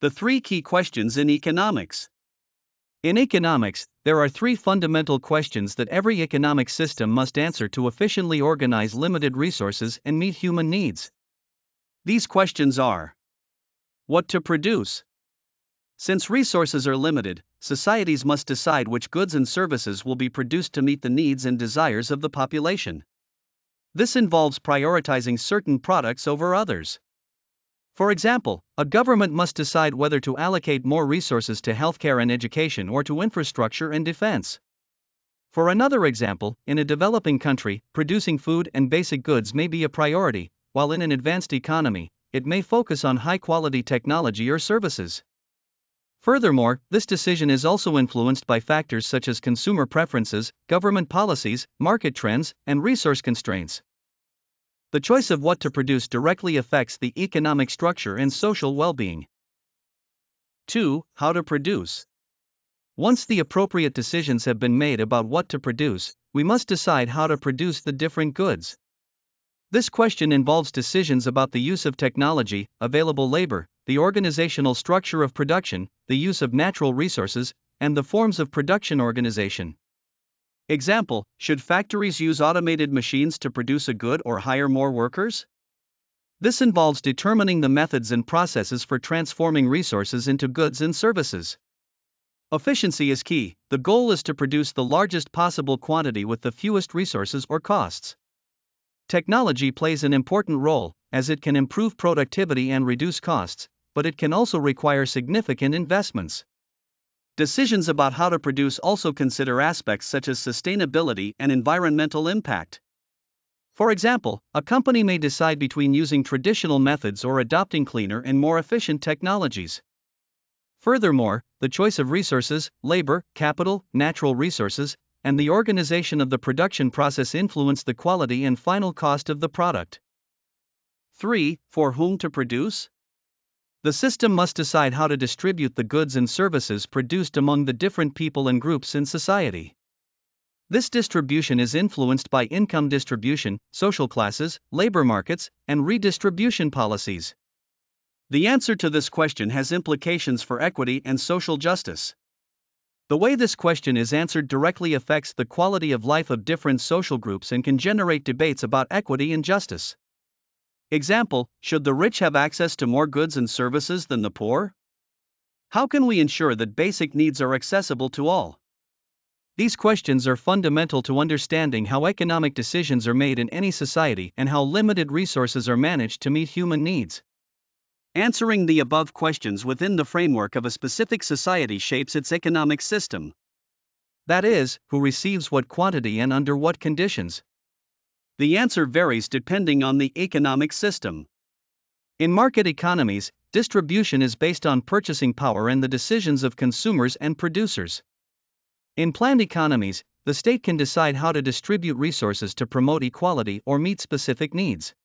The three key questions in economics. In economics, there are three fundamental questions that every economic system must answer to efficiently organize limited resources and meet human needs. These questions are: what to produce? Since resources are limited, societies must decide which goods and services will be produced to meet the needs and desires of the population. This involves prioritizing certain products over others. For example, a government must decide whether to allocate more resources to healthcare and education or to infrastructure and defense. For another example, in a developing country, producing food and basic goods may be a priority, while in an advanced economy, it may focus on high-quality technology or services. Furthermore, this decision is also influenced by factors such as consumer preferences, government policies, market trends, and resource constraints. The choice of what to produce directly affects the economic structure and social well-being. 2. How to produce. Once the appropriate decisions have been made about what to produce, we must decide how to produce the different goods. This question involves decisions about the use of technology, available labor, the organizational structure of production, the use of natural resources, and the forms of production organization. Example: should factories use automated machines to produce a good or hire more workers? This involves determining the methods and processes for transforming resources into goods and services. Efficiency is key. The goal is to produce the largest possible quantity with the fewest resources or costs. Technology plays an important role, as it can improve productivity and reduce costs, but it can also require significant investments. Decisions about how to produce also consider aspects such as sustainability and environmental impact. For example, a company may decide between using traditional methods or adopting cleaner and more efficient technologies. Furthermore, the choice of resources, labor, capital, natural resources, and the organization of the production process influence the quality and final cost of the product. 3. For whom to produce? The system must decide how to distribute the goods and services produced among the different people and groups in society. This distribution is influenced by income distribution, social classes, labor markets, and redistribution policies. The answer to this question has implications for equity and social justice. The way this question is answered directly affects the quality of life of different social groups and can generate debates about equity and justice. Example: should the rich have access to more goods and services than the poor? How can we ensure that basic needs are accessible to all? These questions are fundamental to understanding how economic decisions are made in any society and how limited resources are managed to meet human needs. Answering the above questions within the framework of a specific society shapes its economic system. That is, who receives what quantity and under what conditions. The answer varies depending on the economic system. In market economies, distribution is based on purchasing power and the decisions of consumers and producers. In planned economies, the state can decide how to distribute resources to promote equality or meet specific needs.